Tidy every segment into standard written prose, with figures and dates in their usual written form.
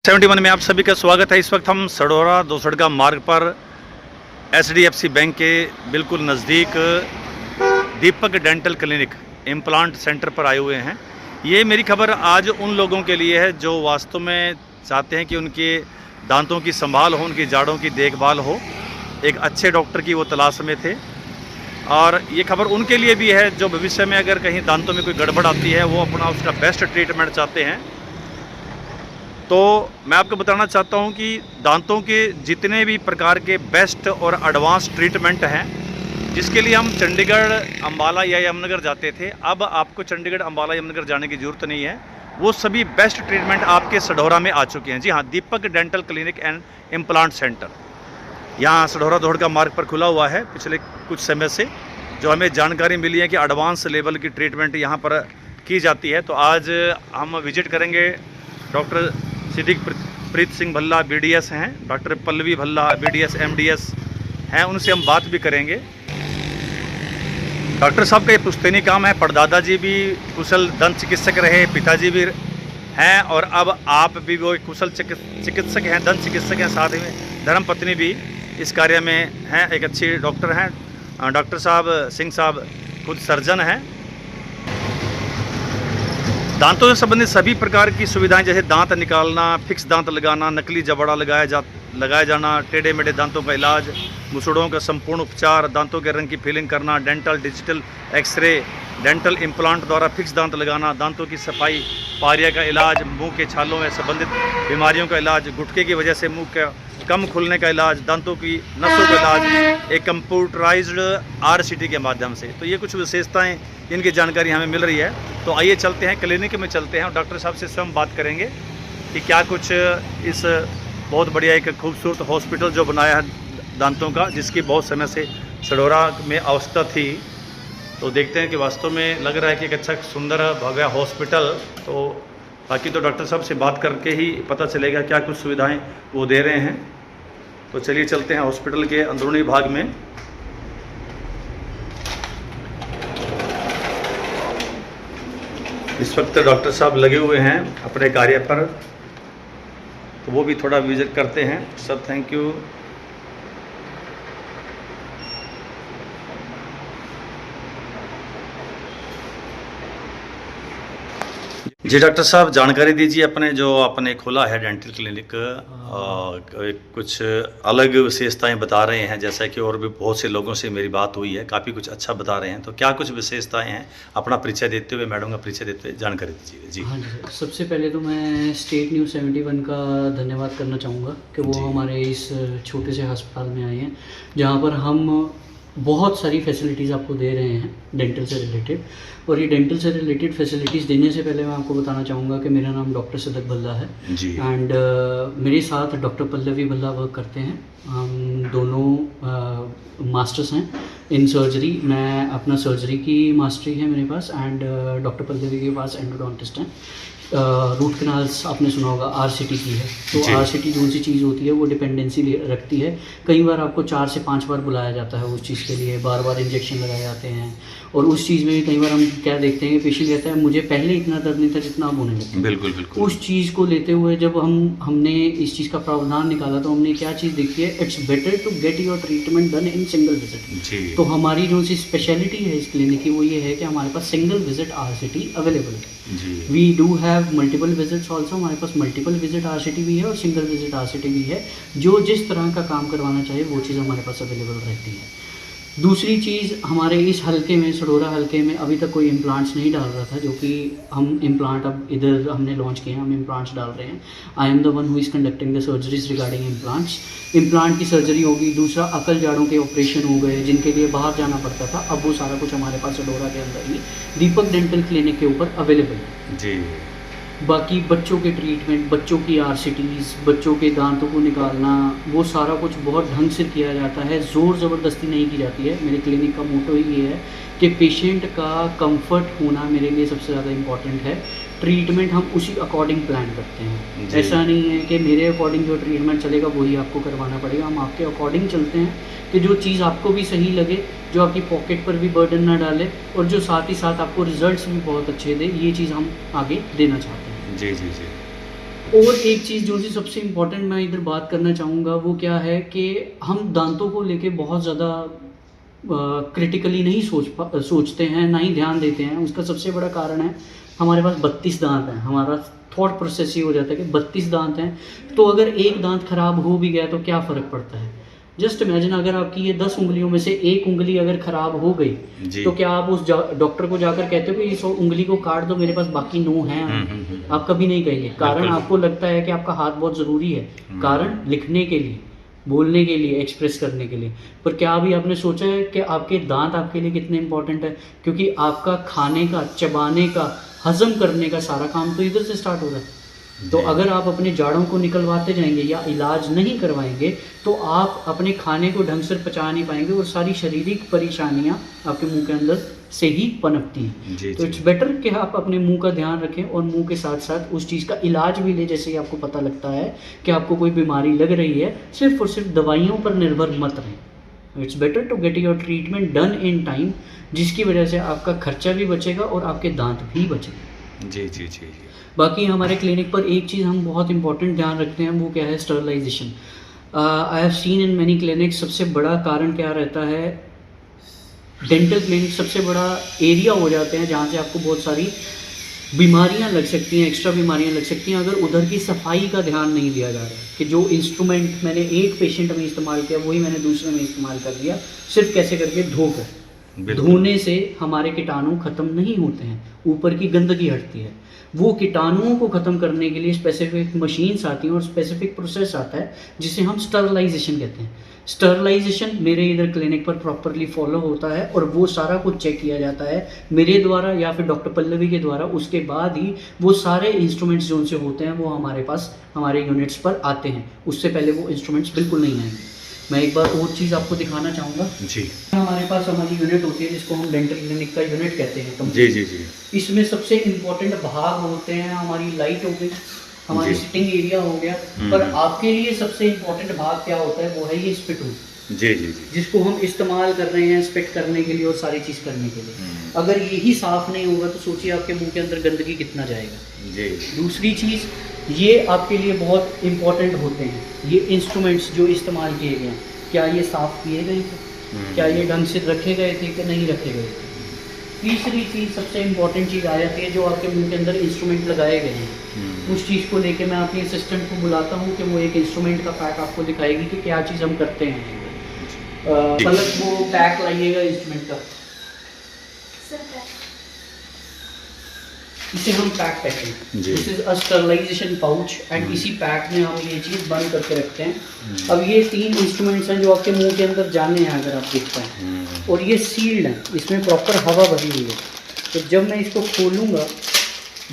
71 में आप सभी का स्वागत है। इस वक्त हम सडोरा दोसड़गा मार्ग पर HDFC बैंक के बिल्कुल नज़दीक दीपक डेंटल क्लिनिक इम्प्लांट सेंटर पर आए हुए हैं। ये मेरी खबर आज उन लोगों के लिए है जो वास्तव में चाहते हैं कि उनके दांतों की संभाल हो, उनकी जाड़ों की देखभाल हो। एक अच्छे डॉक्टर की वो तलाश में थे और ये खबर उनके लिए भी है जो भविष्य में अगर कहीं दांतों में कोई गड़बड़ आती है, वो अपना उसका बेस्ट ट्रीटमेंट चाहते हैं। तो मैं आपको बताना चाहता हूं कि दांतों के जितने भी प्रकार के बेस्ट और एडवांस ट्रीटमेंट हैं, जिसके लिए हम चंडीगढ़, अंबाला या यमुनानगर जाते थे, अब आपको चंडीगढ़, अंबाला, यमुनानगर जाने की ज़रूरत नहीं है। वो सभी बेस्ट ट्रीटमेंट आपके सडोरा में आ चुके हैं। जी हाँ, Deepak dental clinic and implant centre यहाँ सडोरा दोहड़गा मार्ग पर खुला हुआ है पिछले कुछ समय से। जो हमें जानकारी मिली है कि एडवांस लेवल की ट्रीटमेंट यहाँ पर की जाती है। तो आज हम विजिट करेंगे। डॉक्टर सिद्दीक प्रीत सिंह भल्ला BDS हैं, doctor Pallavi Bhalla BDS MDS हैं, उनसे हम बात भी करेंगे। डॉक्टर साहब का ये पुश्तैनी काम है। परदादा जी भी कुशल दंत चिकित्सक रहे, पिताजी भी हैं और अब आप भी वो कुशल चिकित्सक हैं, दंत चिकित्सक हैं, साथ में धर्मपत्नी भी इस कार्य में हैं, एक अच्छी डॉक्टर हैं। डॉक्टर साहब सिंह साहब खुद सर्जन हैं। दांतों से संबंधित सभी प्रकार की सुविधाएं, जैसे दांत निकालना, फिक्स दांत लगाना, नकली जबड़ा लगाया जाना, टेढ़े मेढ़े दांतों का इलाज, मुसड़ों का संपूर्ण उपचार, दांतों के रंग की फिलिंग करना, dental digital X ray, dental implant द्वारा फिक्स दांत लगाना, दांतों की सफाई, पारिया का इलाज, मुंह के छालों में संबंधित बीमारियों का इलाज, गुटके की वजह से मुंह का कम खुलने का इलाज, दांतों की नसों का इलाज एक कंप्यूटराइज्ड RCT के माध्यम से। तो ये कुछ विशेषताएं, इनकी जानकारी हमें मिल रही है। तो आइए चलते हैं, क्लिनिक में चलते हैं और डॉक्टर साहब से स्वयं बात करेंगे कि क्या कुछ इस बहुत बढ़िया एक खूबसूरत हॉस्पिटल जो बनाया है दांतों का, जिसकी बहुत समय से सडोरा में आवश्यकता थी। तो देखते हैं कि वास्तव में लग रहा है कि एक अच्छा सुंदर भव्य हॉस्पिटल। तो बाकी तो डॉक्टर साहब से बात करके ही पता चलेगा क्या कुछ सुविधाएं वो दे रहे हैं। तो चलिए चलते हैं हॉस्पिटल के अंदरूनी भाग में। इस वक्त डॉक्टर साहब लगे हुए हैं अपने कार्य पर, तो वो भी थोड़ा विजिट करते हैं। Sir thank you. जी डॉक्टर साहब, जानकारी दीजिए अपने जो आपने खोला है डेंटल क्लिनिक। कुछ अलग विशेषताएं बता रहे हैं, जैसा कि और भी बहुत से लोगों से मेरी बात हुई है, काफ़ी कुछ अच्छा बता रहे हैं। तो क्या कुछ विशेषताएं हैं, अपना परिचय देते हुए, मैडम का परिचय देते हुए जानकारी दीजिए। जी हाँ जी सर, सबसे पहले तो मैं स्टेट न्यूज़ 71 का धन्यवाद करना चाहूँगा कि वो हमारे इस छोटे से अस्पताल में आए हैं, जहाँ पर हम बहुत सारी फैसिलिटीज़ आपको दे रहे हैं डेंटल से रिलेटेड। और ये डेंटल से रिलेटेड फैसिलिटीज़ देने से पहले मैं आपको बताना चाहूँगा कि मेरा नाम डॉक्टर सिद्दीक भल्ला है जी। एंड मेरे साथ डॉक्टर पल्लवी भल्ला वर्क करते हैं। हम दोनों मास्टर्स हैं इन सर्जरी। मैं अपना सर्जरी की मास्टरी है मेरे पास एंड डॉक्टर पल्लवी के पास एंडोडोंटिस्ट हैं। रूट कनाल्स आपने सुना होगा, RCT की है। तो RCT जो सी चीज़ होती है वो डिपेंडेंसी रखती है। कई बार आपको 4 से 5 बार बुलाया जाता है उस चीज़ के लिए, बार बार इंजेक्शन लगाए जाते हैं। और उस चीज़ में कई बार हम क्या देखते हैं कि पेशेंट कहता है मुझे पहले इतना दर्द नहीं था जितना अब होने लगा। बिल्कुल बिल्कुल। उस चीज़ को लेते हुए जब हमने इस चीज़ का प्रावधान निकाला तो हमने क्या चीज़ देखी है, it's better to get your treatment done in single visit. तो हमारी जो सी स्पेशलिटी है इस क्लिनिक की वो ये है कि हमारे पास सिंगल विजिट RCT अवेलेबल है। We do have multiple visits also. हमारे पास मल्टीपल विजिट RCT भी है और सिंगल विजिट RCT भी है। जो जिस तरह का काम करवाना चाहिए वो चीज़ हमारे पास अवेलेबल रहती है। दूसरी चीज़, हमारे इस हल्के में, सडोरा हल्के में अभी तक कोई इम्प्लांट्स नहीं डाल रहा था, जो कि हम इम्प्लांट अब इधर हमने लॉन्च किए हैं, हम इम्प्लांट्स डाल रहे हैं। I am the one who is conducting the surgeries regarding implants. Implant की सर्जरी होगी। दूसरा, अकल जाड़ों के ऑपरेशन हो गए जिनके लिए बाहर जाना पड़ता था, अब वो सारा कुछ हमारे पास सडोरा के अंदर ही दीपक डेंटल क्लिनिक के ऊपर अवेलेबल है जी। बाकी बच्चों के ट्रीटमेंट, बच्चों की RCTs, बच्चों के दांतों को निकालना, वो सारा कुछ बहुत ढंग से किया जाता है। ज़ोर ज़बरदस्ती नहीं की जाती है। मेरे क्लिनिक का मोटो ही ये है कि पेशेंट का कंफर्ट होना मेरे लिए सबसे ज़्यादा इम्पॉर्टेंट है। ट्रीटमेंट हम उसी अकॉर्डिंग प्लान करते हैं। ऐसा नहीं है कि मेरे अकॉर्डिंग जो ट्रीटमेंट चलेगा वही आपको करवाना पड़ेगा। हम आपके अकॉर्डिंग चलते हैं कि जो चीज़ आपको भी सही लगे, जो आपकी पॉकेट पर भी बर्डन ना डाले और जो साथ ही साथ आपको रिजल्ट्स भी बहुत अच्छे दे, ये चीज़ हम आगे देना चाहते हैं। जी जी जी। और एक चीज़ जो सी सबसे इम्पोर्टेंट मैं इधर बात करना चाहूँगा वो क्या है कि हम दांतों को लेके बहुत ज़्यादा क्रिटिकली नहीं सोचते हैं, ना ही ध्यान देते हैं। उसका सबसे बड़ा कारण है हमारे पास 32 दांत हैं। हमारा थॉट प्रोसेस ये हो जाता है कि 32 दांत हैं, तो अगर एक दांत खराब हो भी गया तो क्या फ़र्क पड़ता है। जस्ट इमेजिन अगर आपकी ये 10 उंगलियों में से एक उंगली अगर खराब हो गई तो क्या आप उस डॉक्टर को जाकर कहते हो कि इस उंगली को काट दो, मेरे पास बाकी 9 हैं? आप कभी नहीं कहेंगे। कारण आपको लगता है कि आपका हाथ बहुत ज़रूरी है, कारण लिखने के लिए, बोलने के लिए, एक्सप्रेस करने के लिए। पर क्या अभी आपने सोचा है कि आपके दांत आपके लिए कितने इंपॉर्टेंट है? क्योंकि आपका खाने का, चबाने का, हजम करने का सारा काम तो इधर से स्टार्ट हो रहा है। तो अगर आप अपने जाड़ों को निकलवाते जाएंगे या इलाज नहीं करवाएंगे तो आप अपने खाने को ढंग से पचा नहीं पाएंगे और सारी शारीरिक परेशानियां आपके मुंह के अंदर से ही पनपती हैं। तो इट्स बेटर कि आप अपने मुंह का ध्यान रखें और मुंह के साथ साथ उस चीज़ का इलाज भी लें। जैसे ही आपको पता लगता है कि आपको कोई बीमारी लग रही है, सिर्फ और सिर्फ दवाइयों पर निर्भर मत रहें। It's better to get your treatment done in time, जिसकी वजह से आपका खर्चा भी बचेगा और आपके दांत भी बचेंगे। जी जी जी। बाकी हमारे क्लिनिक पर एक चीज़ हम बहुत इंपॉर्टेंट ध्यान रखते हैं, वो क्या है? Sterilisation. I have seen in many clinic, सबसे बड़ा कारण क्या रहता है? डेंटल क्लिनिक सबसे बड़ा एरिया हो जाते हैं जहाँ से आपको बहुत सारी बीमारियां लग सकती हैं, एक्स्ट्रा बीमारियां लग सकती हैं, अगर उधर की सफाई का ध्यान नहीं दिया जा रहा है। कि जो इंस्ट्रूमेंट मैंने एक पेशेंट में इस्तेमाल किया वही मैंने दूसरे में इस्तेमाल कर लिया, सिर्फ कैसे करके धोकर। धोने से हमारे कीटाणु खत्म नहीं होते हैं, ऊपर की गंदगी हटती है। वो कीटाणुओं को ख़त्म करने के लिए स्पेसिफिक मशीन्स आती हैं और स्पेसिफिक प्रोसेस आता है जिसे हम स्टरलाइजेशन कहते हैं। स्टरलाइजेशन मेरे इधर क्लिनिक पर प्रॉपरली फॉलो होता है और वो सारा कुछ चेक किया जाता है मेरे द्वारा या फिर डॉक्टर पल्लवी के द्वारा। उसके बाद ही वो सारे इंस्ट्रूमेंट्स जो उनसे होते हैं वो हमारे पास, हमारे यूनिट्स पर आते हैं। उससे पहले वो इंस्ट्रूमेंट्स बिल्कुल नहीं आएंगे। मैं एक बार और चीज़ आपको दिखाना चाहूँगा जी। हमारे पास हमारी यूनिट होती है जिसको हम डेंटल क्लिनिक का यूनिट कहते हैं। जी जी जी। इसमें सबसे इम्पोर्टेंट भाग होते हैं हमारी लाइट हो गई, हमारी सिटिंग एरिया हो गया, पर आपके लिए सबसे इम्पोर्टेंट भाग क्या होता है? वो है ये स्पिट रूम। जी जी जी, जिसको हम इस्तेमाल कर रहे हैं स्पिट करने के लिए और सारी चीज़ करने के लिए। अगर यही साफ़ नहीं होगा तो सोचिए आपके मुंह के अंदर गंदगी कितना जाएगा। जी। दूसरी चीज़, ये आपके लिए बहुत इम्पोर्टेंट होते हैं, ये इंस्ट्रूमेंट्स जो इस्तेमाल किए गए हैं, क्या ये साफ़ किए गए थे? क्या ये ढंग से रखे गए थे कि नहीं रखे गए थे? तीसरी चीज़, सबसे इम्पोर्टेंट चीज़ आ जाती है जो आपके मुंह के अंदर इंस्ट्रूमेंट लगाए गए हैं। उस चीज़ को लेके मैं अपनी असिस्टेंट को बुलाता हूँ कि वो एक इंस्ट्रूमेंट का पैक आपको दिखाएगी कि क्या चीज़ हम करते हैं। पलक वो पैक लाइएगा इंस्ट्रूमेंट का, इसे हम पैक कहते हैं। This is a sterilisation pouch and इसी पैक में हम ये चीज़ बंद करके रखते हैं। अब ये 3 इंस्ट्रूमेंट्स हैं जो आपके मुंह के अंदर जाने हैं, अगर आप देख पाएँ, और ये सील्ड हैं, इसमें प्रॉपर हवा भरी हुई है। तो जब मैं इसको खोलूँगा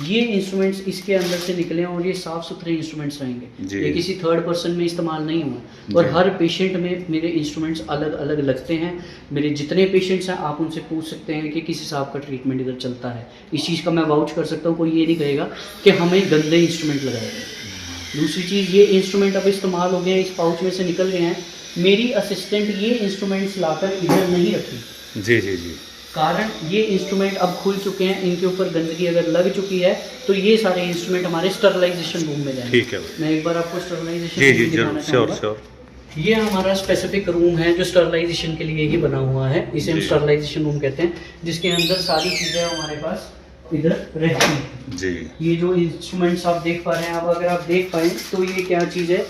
ये इंस्ट्रूमेंट्स इसके अंदर से निकले और ये साफ़ सुथरे इंस्ट्रूमेंट्स रहेंगे, ये किसी थर्ड पर्सन में इस्तेमाल नहीं हुआ। और हर पेशेंट में मेरे इंस्ट्रूमेंट्स अलग अलग लगते हैं। मेरे जितने पेशेंट्स हैं आप उनसे पूछ सकते हैं कि किस हिसाब का ट्रीटमेंट इधर चलता है। इस चीज़ का मैं वाउच कर सकता हूँ, कोई ये नहीं कहेगा कि हमें गंदे इंस्ट्रूमेंट लगाए गए। दूसरी चीज़, ये इंस्ट्रूमेंट अब इस्तेमाल हो गए, इस पाउच में से निकल गए हैं। मेरी असिस्टेंट ये इंस्ट्रूमेंट्स लाकर इधर नहीं रखी। जी जी जी। कारण ये इंस्ट्रूमेंट अब खुल चुके हैं, इनके ऊपर गंदगी अगर लग चुकी है तो ये सारे इंस्ट्रूमेंट हमारे स्टरलाइजेशन रूम में जाएंगे। ठीक है, मैं एक बार आपको स्टरलाइजेशन रूम दिखाना चाहूँगा। ये हमारा स्पेसिफिक रूम है जो स्टरलाइजेशन के लिए ही बना हुआ है, इसे हम स्टरलाइजेशन रूम कहते हैं, जिसके अंदर सारी चीज़ें हमारे पास इधर रहती हैं जी। ये जो इंस्ट्रूमेंट्स आप देख पा रहे हैं, अब अगर आप देख पाएँ तो ये क्या चीज़ है,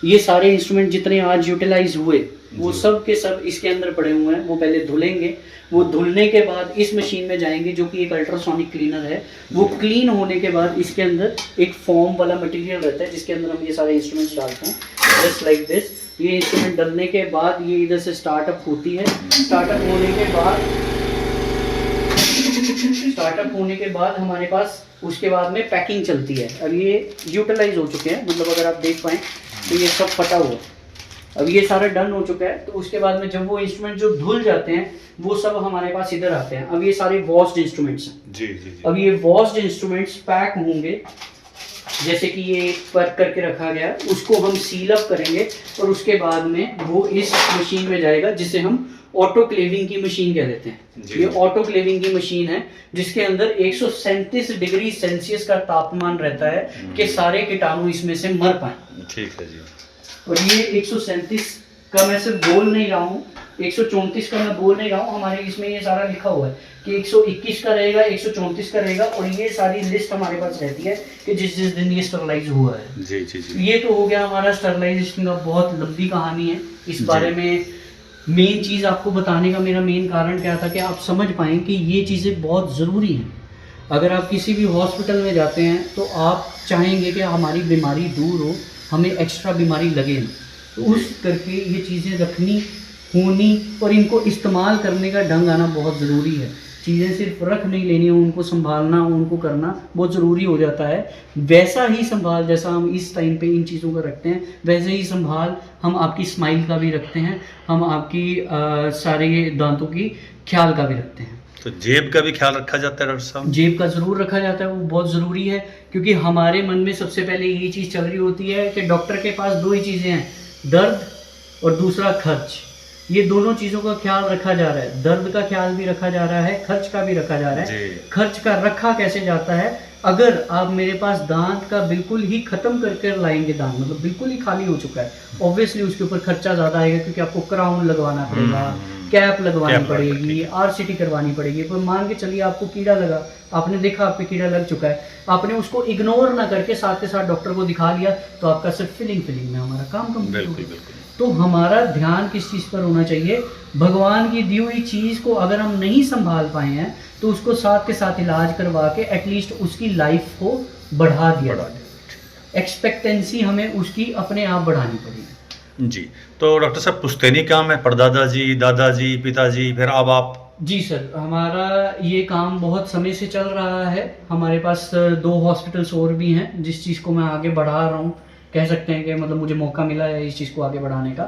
ये सारे इंस्ट्रूमेंट जितने आज यूटिलाइज हुए वो सब के सब इसके अंदर पड़े हुए हैं। वो पहले धुलेंगे, वो धुलने के बाद इस मशीन में जाएंगे जो कि एक अल्ट्रासोनिक क्लीनर है। वो क्लीन होने के बाद इसके अंदर एक फॉर्म वाला मटेरियल रहता है जिसके अंदर हम ये सारे इंस्ट्रूमेंट्स डालते हैं, जस्ट लाइक दिस। ये इंस्ट्रूमेंट डालने के बाद ये इधर से स्टार्टअप होती है। स्टार्टअप होने के बाद हमारे पास उसके बाद में पैकिंग चलती है। अब ये यूटिलाइज हो चुके हैं, मतलब अगर आप देख पाएँ तो ये सब फटा हुआ। अब ये सारा डन हो चुका है, तो उसके बाद में जब वो इंस्ट्रूमेंट जो धुल जाते हैं वो सब हमारे पास इधर आते हैं। अब ये सारे वॉश्ड इंस्ट्रूमेंट्स हैं जी, जी, जी। अब ये वॉश्ड इंस्ट्रूमेंट्स पैक होंगे, जैसे कि ये पैक करके रखा गया, उसको हम सील अप करेंगे और उसके बाद में वो इस मशीन में जाएगा जिसे हम ऑटोक्लेविंग की मशीन कह देते हैं। जी। ये ऑटोक्लेविंग की मशीन है जिसके अंदर 137 डिग्री सेल्सियस का तापमान रहता है कि सारे कीटाणु इसमें से मर पाए। ठीक है जी। और ये 137 का मैं सिर्फ बोल नहीं रहा हूँ, 134 का मैं बोल नहीं रहा हूँ, हमारे इसमें ये सारा लिखा हुआ है कि 121 का रहेगा, 134 का रहेगा, और ये सारी लिस्ट हमारे पास रहती है कि जिस जिस दिन ये स्टरलाइज हुआ है। जी जी जी। ये तो हो गया हमारा स्टरलाइजेशन का, बहुत लंबी कहानी है इस बारे में। मेन चीज़ आपको बताने का मेरा मेन कारण क्या था कि आप समझ पाएँ कि ये चीज़ें बहुत ज़रूरी हैं। अगर आप किसी भी हॉस्पिटल में जाते हैं तो आप चाहेंगे कि हमारी बीमारी दूर हो, हमें एक्स्ट्रा बीमारी लगे नहीं, तो उस करके ये चीज़ें रखनी, होनी और इनको इस्तेमाल करने का ढंग आना बहुत ज़रूरी है। चीज़ें सिर्फ रख नहीं लेनी है, उनको संभालना, उनको करना बहुत ज़रूरी हो जाता है। वैसा ही संभाल जैसा हम इस टाइम पे इन चीज़ों का रखते हैं, वैसे ही संभाल हम आपकी स्माइल का भी रखते हैं, हम आपकी सारे दांतों की ख्याल का भी रखते हैं। तो जेब का भी ख्याल रखा जाता है डॉक्टर साहब? जेब का ज़रूर रखा जाता है, वो बहुत ज़रूरी है, क्योंकि हमारे मन में सबसे पहले ये चीज़ चल रही होती है कि डॉक्टर के पास दो ही चीज़ें हैं, दर्द और दूसरा खर्च। ये दोनों चीज़ों का ख्याल रखा जा रहा है, दर्द का ख्याल भी रखा जा रहा है, खर्च का भी रखा जा रहा है। खर्च का रखा कैसे जाता है, अगर आप मेरे पास दांत का बिल्कुल ही ख़त्म करके लाएंगे, दांत मतलब बिल्कुल ही खाली हो चुका है, ऑब्वियसली उसके ऊपर खर्चा ज़्यादा आएगा, क्योंकि आपको क्राउन लगवाना पड़ेगा, कैप लगवानी पड़ेगी, आरसीटी करवानी पड़ेगी। पर मान के चलिए आपको कीड़ा लगा, आपने देखा आप पे कीड़ा लग चुका है, आपने उसको इग्नोर ना करके साथ के साथ डॉक्टर को दिखा लिया, तो आपका सिर्फ फिलिंग में हमारा काम कंप्लीट हो गया। तो हमारा ध्यान किस चीज़ पर होना चाहिए, भगवान की दी हुई चीज़ को अगर हम नहीं संभाल पाए हैं तो उसको साथ के साथ इलाज करवा के एटलीस्ट उसकी लाइफ को बढ़ा दिया जाए। एक्सपेक्टेंसी हमें उसकी अपने आप बढ़ानी पड़ेगी। जी। तो डॉक्टर साहब पुश्तैनी काम है, परदादा जी, दादाजी, पिताजी, फिर अब आप? जी सर, हमारा ये काम बहुत समय से चल रहा है। हमारे पास 2 हॉस्पिटल्स और भी हैं जिस चीज़ को मैं आगे बढ़ा रहा हूँ, कह सकते हैं कि मतलब मुझे मौका मिला है इस चीज़ को आगे बढ़ाने का।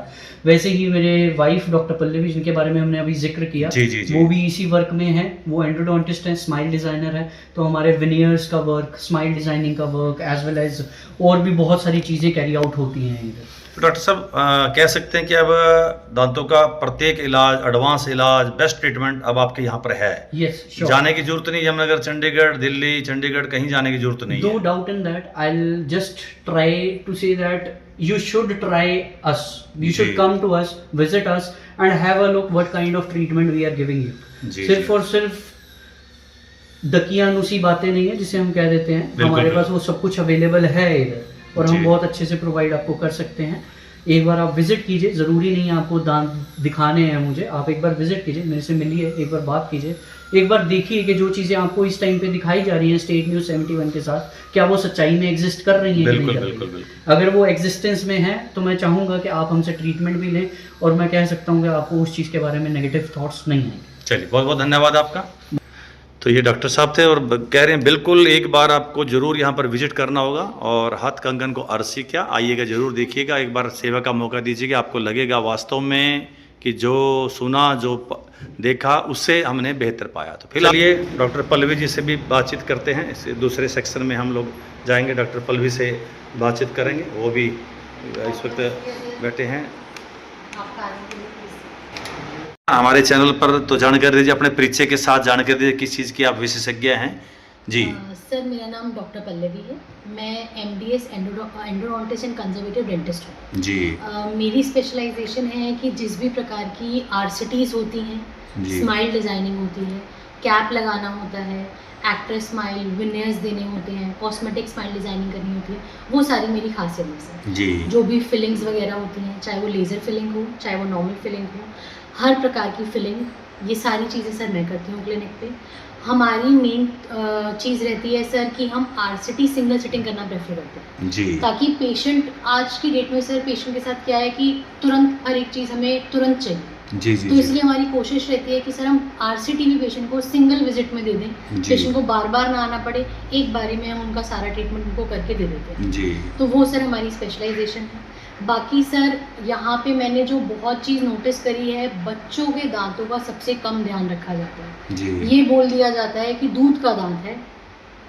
वैसे ही मेरे वाइफ डॉक्टर पल्लवी, जिनके बारे में हमने अभी जिक्र किया, जी। वो भी इसी वर्क में है। वो एंडोडोंटिस्ट हैं, स्माइल डिज़ाइनर है, तो हमारे विनियर्स का वर्क, स्माइल डिज़ाइनिंग का वर्क एज वेल एज और भी बहुत सारी चीज़ें कैरी आउट होती हैं इधर। तो डॉक्टर साहब कह सकते हैं कि अब दांतों का प्रत्येक इलाज, एडवांस इलाज, बेस्ट ट्रीटमेंट अब आपके यहाँ पर है। Yes, sure. जाने की जरूरत नहीं, यमुनानगर, चंडीगढ़, दिल्ली, चंडीगढ़ कहीं जाने की जरूरत नहीं है। No doubt in that. I'll just try to say that you should try us. You should come to us, visit us, and have a look what kind of treatment we are giving you. सिर्फ और सिर्फ दकियानुसी बातें नहीं है जिसे हम कह देते हैं, हमारे पास वो सब कुछ अवेलेबल है इधर, और हम बहुत अच्छे से प्रोवाइड आपको कर सकते हैं। एक बार आप विजिट कीजिए, ज़रूरी नहीं है आपको दांत दिखाने हैं मुझे, आप एक बार विजिट कीजिए, मेरे से मिलिए, एक बार बात कीजिए, एक बार देखिए कि जो चीज़ें आपको इस टाइम पे दिखाई जा रही हैं स्टेट न्यूज़ 71 के साथ, क्या वो सच्चाई में एग्जिस्ट कर रही हैं? बिल्कुल। अगर वो एग्जिस्टेंस में है तो मैं चाहूँगा कि आप हमसे ट्रीटमेंट भी लें, और मैं कह सकता हूँ कि आपको उस चीज़ के बारे में नेगेटिव थॉट्स नहीं आएंगे। चलिए, बहुत बहुत धन्यवाद आपका। तो ये डॉक्टर साहब थे और कह रहे हैं बिल्कुल एक बार आपको ज़रूर यहाँ पर विजिट करना होगा, और हाथ कंगन को अरसी क्या, आइएगा, ज़रूर देखिएगा, एक बार सेवा का मौका दीजिएगा, आपको लगेगा वास्तव में कि जो सुना, जो देखा, उससे हमने बेहतर पाया। तो फिलहाल ये डॉक्टर पल्लवी जी से भी बातचीत करते हैं, इस दूसरे सेक्शन में हम लोग जाएंगे, डॉक्टर पल्लवी से बातचीत करेंगे, वो भी इस वक्त बैठे हैं हमारे चैनल पर। तो जानकारी दीजिए, अपने परिचय के साथ जानकारी दीजिए, किस चीज़ की आप विशेषज्ञ हैं? जी सर, मेरा नाम डॉक्टर पल्लवी है, मैं MDS endodontist and conservative dentist हूँ। जी। मेरी स्पेशलाइजेशन है कि जिस भी प्रकार की RCTs होती हैं, स्माइल डिज़ाइनिंग होती है, कैप लगाना होता है, एक्टर स्माइल, विनियर्स देने होते हैं, कॉस्मेटिक स्माइल डिज़ाइनिंग करनी होती है, वो सारी मेरी खासियत है सर। जी। जो भी फिलिंग्स वगैरह होती हैं, चाहे वो लेज़र फिलिंग हो, चाहे वो नॉर्मल फिलिंग हो, हर प्रकार की फिलिंग, ये सारी चीज़ें सर मैं करती हूँ क्लिनिक पे। हमारी मेन चीज़ रहती है सर कि हम RCT सिंगल सिटिंग करना प्रेफर करते हैं जी, ताकि पेशेंट, आज की डेट में सर पेशेंट के साथ क्या है कि तुरंत हर एक चीज़ हमें तुरंत चाहिए जी, तो इसलिए हमारी कोशिश रहती है कि सर हम RCT भी पेशेंट को सिंगल विजिट में दे दें, पेशेंट को बार बार ना आना पड़े, एक बारी में हम उनका सारा ट्रीटमेंट उनको करके दे देते हैं जी। तो वो सर हमारी स्पेशलाइजेशन है। बाकी सर यहाँ पे मैंने जो बहुत चीज़ नोटिस करी है, बच्चों के दांतों का सबसे कम ध्यान रखा जाता है जी। ये बोल दिया जाता है कि दूध का दांत है,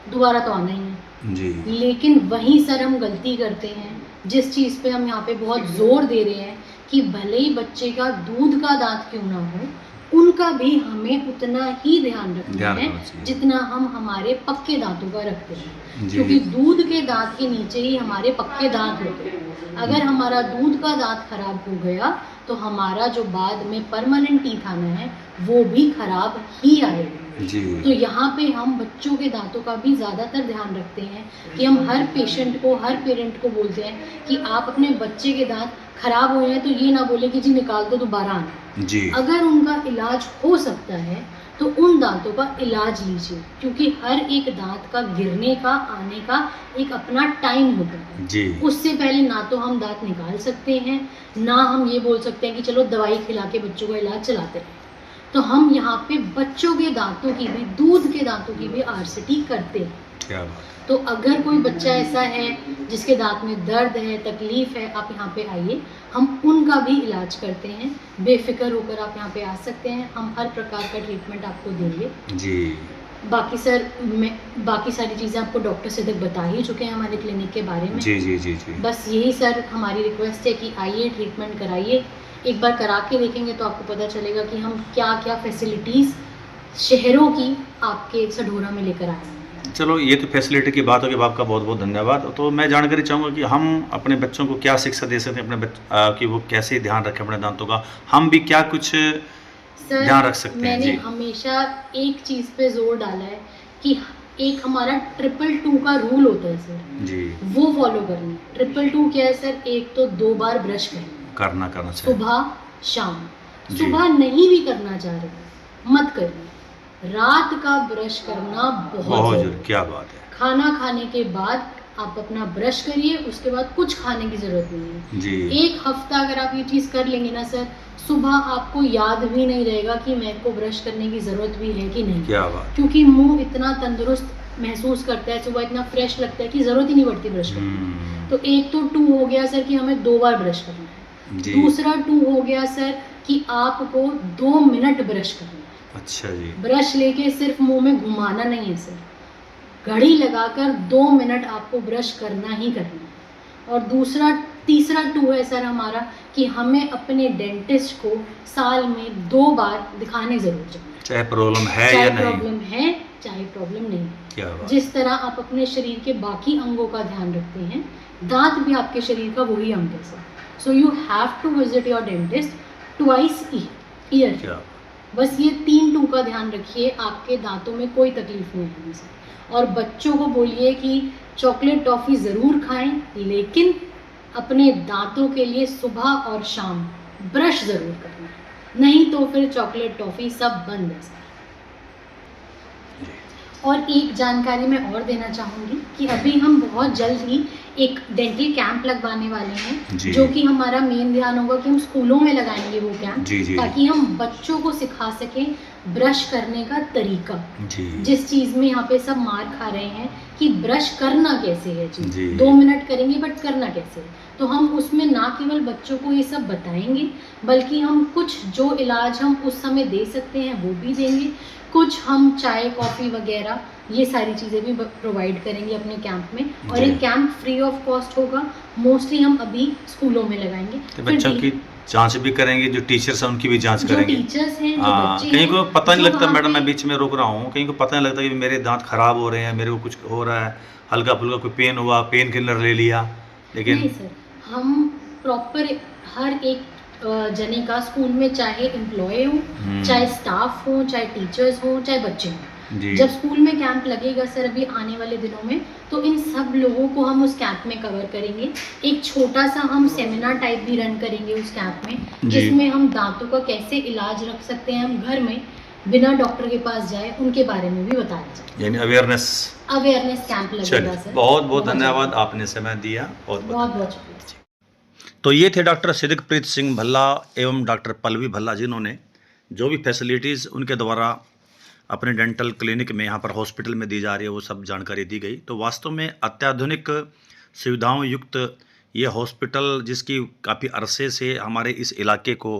दोबारा तो आना ही है जी। लेकिन वहीं सर हम गलती करते हैं, जिस चीज़ पे हम यहाँ पे बहुत जोर दे रहे हैं कि भले ही बच्चे का दूध का दांत क्यों ना हो, उनका भी हमें उतना ही ध्यान रखना है जितना हम हमारे पक्के दांतों का रखते हैं, क्योंकि दूध के दांत के नीचे ही हमारे पक्के दांत होते हैं। अगर हमारा दूध का दांत खराब हो गया तो हमारा जो बाद में परमानेंट टीथ आना है वो भी खराब ही आएगा। तो यहाँ पे हम बच्चों के दांतों का भी ज़्यादातर ध्यान रखते हैं कि हम हर पेशेंट को, हर पेरेंट को बोलते हैं कि आप अपने बच्चे के दांत खराब हुए हैं तो ये ना बोले कि जी निकाल दो दोबारा आना। अगर उनका इलाज हो सकता है तो उन दांतों का इलाज लीजिए, क्योंकि हर एक दांत का गिरने का, आने का एक अपना टाइम होता है। उससे पहले ना तो हम दांत निकाल सकते हैं, ना हम ये बोल सकते हैं कि चलो दवाई खिला के बच्चों का इलाज चलाते हैं। तो हम यहाँ पे बच्चों के दांतों की भी, दूध के दांतों की भी आरसीटी करते हैं। क्या बात। तो अगर कोई बच्चा ऐसा है जिसके दांत में दर्द है, तकलीफ है, आप यहाँ पे आइए, हम उनका भी इलाज करते हैं। बेफिक्र होकर आप यहाँ पे आ सकते हैं, हम हर प्रकार का ट्रीटमेंट आपको देंगे जी। बाकी सर, मैं बाकी सारी चीज़ें आपको डॉक्टर सिद्दीक बता ही चुके हैं हमारे क्लिनिक के बारे में। जी। बस यही सर हमारी रिक्वेस्ट है कि आइए, ट्रीटमेंट कराइए। एक बार करा के देखेंगे तो आपको पता चलेगा कि हम क्या क्या फैसिलिटीज़ शहरों की आपके सढौरा में लेकर आए हैं। चलो, ये तो फैसिलिटी की बात होगी। आपका बहुत बहुत धन्यवाद। तो मैं जानकारी चाहूँगा कि हम अपने बच्चों को क्या शिक्षा दे सकते हैं अपने कि वो कैसे ध्यान रखें अपने दांतों का, हम भी क्या कुछ ध्यान रख सकते हैं? मैंने हमेशा एक चीज़ पे जोर डाला है कि एक हमारा 222 का रूल होता है सर जी, वो फॉलो करना है। 222 क्या है सर? एक तो 2 बार ब्रश करना चाहिए, सुबह शाम। सुबह नहीं भी करना चाह रहे मत करिए, रात का ब्रश करना बहुत जरूरी। क्या बात है। खाना खाने के बाद आप अपना ब्रश करिए, उसके बाद कुछ खाने की जरूरत नहीं है जी। एक हफ्ता अगर आप ये चीज़ कर लेंगे ना सर, सुबह आपको याद भी नहीं रहेगा कि मेरे को ब्रश करने की जरूरत भी है कि नहीं। क्या बात। क्योंकि मुंह इतना तंदुरुस्त महसूस करता है, सुबह इतना फ्रेश लगता है कि जरूरत ही नहीं पड़ती ब्रश करने। तो एक तो 2 हो गया सर कि हमें 2 बार ब्रश करना है। दूसरा 2 हो गया सर कि आपको 2 मिनट ब्रश करना है। अच्छा जी। ब्रश लेके सिर्फ मुंह में घुमाना नहीं है सर, घड़ी लगाकर 2 मिनट आपको ब्रश करना ही करना है। और तीसरा 2 है सर हमारा कि हमें अपने डेंटिस्ट को साल में 2 बार दिखाने जरूर जाना, चाहे प्रॉब्लम है या नहीं, प्रॉब्लम है चाहे प्रॉब्लम नहीं। क्या बात। जिस तरह आप अपने शरीर के बाकी अंगों का ध्यान रखते हैं, दांत भी आपके शरीर का वही अंग है sir. So you have to visit your dentist twice year. बस ये 3 2 का ध्यान रखिए, आपके दांतों में कोई तकलीफ नहीं आने से। और बच्चों को बोलिए कि चॉकलेट टॉफ़ी ज़रूर खाएं, लेकिन अपने दांतों के लिए सुबह और शाम ब्रश ज़रूर करना, नहीं तो फिर चॉकलेट टॉफ़ी सब बंद है। और एक जानकारी मैं और देना चाहूँगी कि अभी हम बहुत जल्द ही एक डेंटल कैंप लगवाने वाले हैं, जो कि हमारा मेन ध्यान होगा कि हम स्कूलों में लगाएंगे वो कैंप, ताकि हम बच्चों को सिखा सकें ब्रश करने का तरीका। जिस चीज़ में यहाँ पे सब मार खा रहे हैं कि ब्रश करना कैसे है जी, 2 मिनट करेंगे बट करना कैसे है। तो हम उसमें ना केवल बच्चों को ये सब बताएंगे, बल्कि हम कुछ जो इलाज हम उस समय दे सकते हैं वो भी देंगे। कुछ हम चाय कॉफ़ी वगैरह ये सारी चीज़ें भी प्रोवाइड करेंगे अपने कैंप में। और ये कैंप फ्री ऑफ कॉस्ट होगा। मोस्टली हम अभी स्कूलों में लगाएंगे। तो बच्चों की जांच भी करेंगे, जो टीचर्स हैं उनकी भी जांच करेंगे। जो टीचर्स हैं, जो बच्चे हैं, कहीं को पता नहीं लगता, मैडम मैं बीच में रोक रहा हूँ, कहीं को पता नहीं लगता कि मेरे दांत खराब हो रहे हैं, मेरे को कुछ हो रहा है, हल्का फुल्का कोई पेन हुआ, पेन किलर ले लिया, लेकिन नहीं सर, हम प्रॉपर हर एक जने का स्कूल में, चाहे एम्प्लॉय हो, चाहे स्टाफ हो, चाहे टीचर्स हो, चाहे बच्चे हों, जब स्कूल में कैंप लगेगा सर अभी आने वाले दिनों में, तो इन सब लोगों को हम उस कैंप में कवर करेंगे। एक छोटा सा हम सेमिनार टाइप भी रन करेंगे उस कैंप में, जिसमें हम दांतों का कैसे इलाज रख सकते हैं हम घर में बिना डॉक्टर के पास जाए, उनके बारे में भी बताया जाए। यानी अवेयरनेस कैंप लगेगा सर। बहुत बहुत धन्यवाद, आपने समय दिया, बहुत बहुत। तो ये थे डॉक्टर सिद्दीकप्रीत सिंह भल्ला एवं डॉक्टर पल्लवी भल्ला, जिन्होंने जो भी फैसिलिटीज़ उनके द्वारा अपने डेंटल क्लिनिक में, यहाँ पर हॉस्पिटल में दी जा रही है, वो सब जानकारी दी गई। तो वास्तव में अत्याधुनिक सुविधाओं युक्त ये हॉस्पिटल, जिसकी काफ़ी अरसे से हमारे इस इलाके को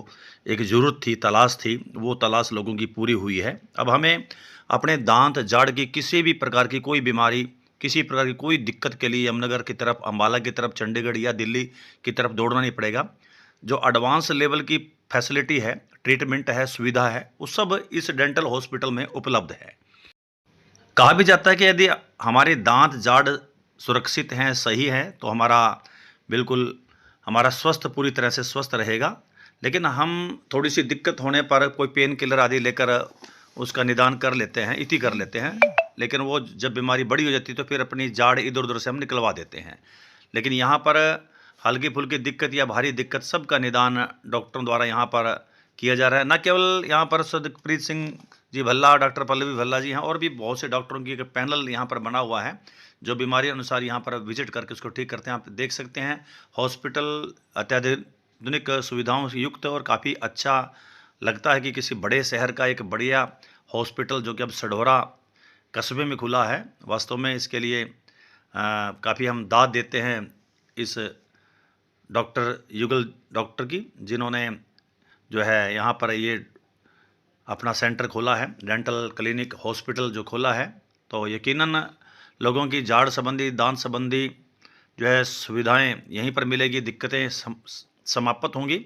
एक ज़रूरत थी, तलाश थी, वो तलाश लोगों की पूरी हुई है। अब हमें अपने दांत जाड़ की किसी भी प्रकार की कोई बीमारी, किसी प्रकार की कोई दिक्कत के लिए यमुनानगर की तरफ, अम्बाला की तरफ, चंडीगढ़ या दिल्ली की तरफ दौड़ना नहीं पड़ेगा। जो एडवांस लेवल की फैसिलिटी है, ट्रीटमेंट है, सुविधा है, वो सब इस डेंटल हॉस्पिटल में उपलब्ध है। कहा भी जाता है कि यदि हमारे दांत जाड़ सुरक्षित हैं, सही हैं, तो हमारा स्वस्थ पूरी तरह से स्वस्थ रहेगा। लेकिन हम थोड़ी सी दिक्कत होने पर कोई पेन किलर आदि लेकर उसका निदान कर लेते हैं, इति कर लेते हैं, लेकिन वो जब बीमारी बड़ी हो जाती है तो फिर अपनी जाड़ इधर उधर से हम निकलवा देते हैं। लेकिन यहाँ पर हल्की फुल्की दिक्कत या भारी दिक्कत सबका निदान डॉक्टरों द्वारा यहाँ पर किया जा रहा है। न केवल यहाँ पर सदप्रीत सिंह जी भल्ला, डॉक्टर पल्लवी भल्ला जी हैं, और भी बहुत से डॉक्टरों की एक पैनल यहाँ पर बना हुआ है जो बीमारी अनुसार यहाँ पर विजिट करके उसको ठीक करते हैं। आप देख सकते हैं हॉस्पिटल अत्याधुनिक सुविधाओं से युक्त और काफ़ी अच्छा लगता है कि किसी बड़े शहर का एक बढ़िया हॉस्पिटल जो कि अब सढौरा कस्बे में खुला है। वास्तव में इसके लिए काफ़ी हम दाद देते हैं इस डॉक्टर युगल डॉक्टर की, जिन्होंने जो है यहाँ पर ये अपना सेंटर खोला है, डेंटल क्लिनिक हॉस्पिटल जो खोला है। तो यकीनन लोगों की जाड़ संबंधी, दांत संबंधी जो है सुविधाएं यहीं पर मिलेगी, दिक्कतें समाप्त होंगी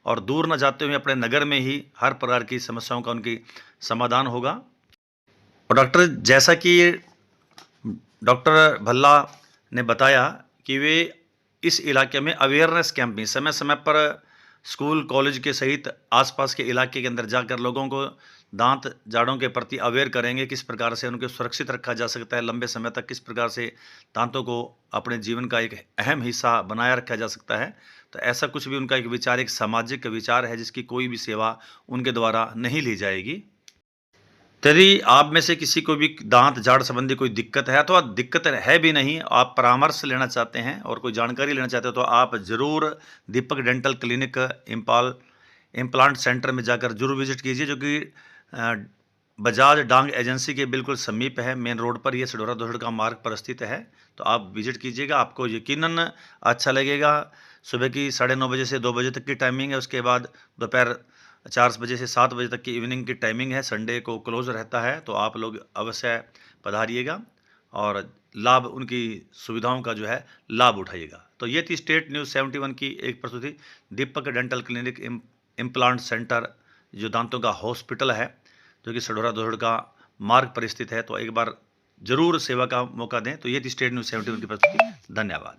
और दूर न जाते हुए अपने नगर में ही हर प्रकार की समस्याओं का उनकी समाधान होगा। और डॉक्टर, जैसा कि डॉक्टर भल्ला ने बताया कि वे इस इलाके में अवेयरनेस कैंप भी समय समय पर स्कूल कॉलेज के सहित आसपास के इलाके के अंदर जाकर लोगों को दांत जाड़ों के प्रति अवेयर करेंगे, किस प्रकार से उनको सुरक्षित रखा जा सकता है, लंबे समय तक किस प्रकार से दांतों को अपने जीवन का एक अहम हिस्सा बनाया रखा जा सकता है। तो ऐसा कुछ भी उनका एक विचार, एक सामाजिक विचार है जिसकी कोई भी सेवा उनके द्वारा नहीं ली जाएगी। यदि आप में से किसी को भी दांत जाड़ संबंधी कोई दिक्कत है अथवा दिक्कत है भी नहीं, आप परामर्श लेना चाहते हैं और कोई जानकारी लेना चाहते हो, तो आप ज़रूर दीपक डेंटल क्लिनिक इम्प्लांट सेंटर में जाकर जरूर विजिट कीजिए, जो कि बजाज डांग एजेंसी के बिल्कुल समीप है। मेन रोड पर ये सढौरा दोसड़ का मार्ग पर स्थित है। तो आप विजिट कीजिएगा, आपको यकीनन अच्छा लगेगा। सुबह की 9:30 बजे से 2 बजे तक की टाइमिंग है, उसके बाद दोपहर 4 बजे से 7 बजे तक की इवनिंग की टाइमिंग है। संडे को क्लोज रहता है, तो आप लोग अवश्य पधारिएगा और लाभ, उनकी सुविधाओं का जो है लाभ उठाइएगा। तो ये थी स्टेट न्यूज़ 71 की एक प्रस्तुति, दीपक डेंटल क्लिनिक इम्प्लांट सेंटर जो दांतों का हॉस्पिटल है, जो कि सढौरा दोसड़ का मार्ग पर स्थित है। तो एक बार जरूर सेवा का मौका दें। तो ये थी स्टेट न्यूज़ 71 की प्रस्तुति। धन्यवाद।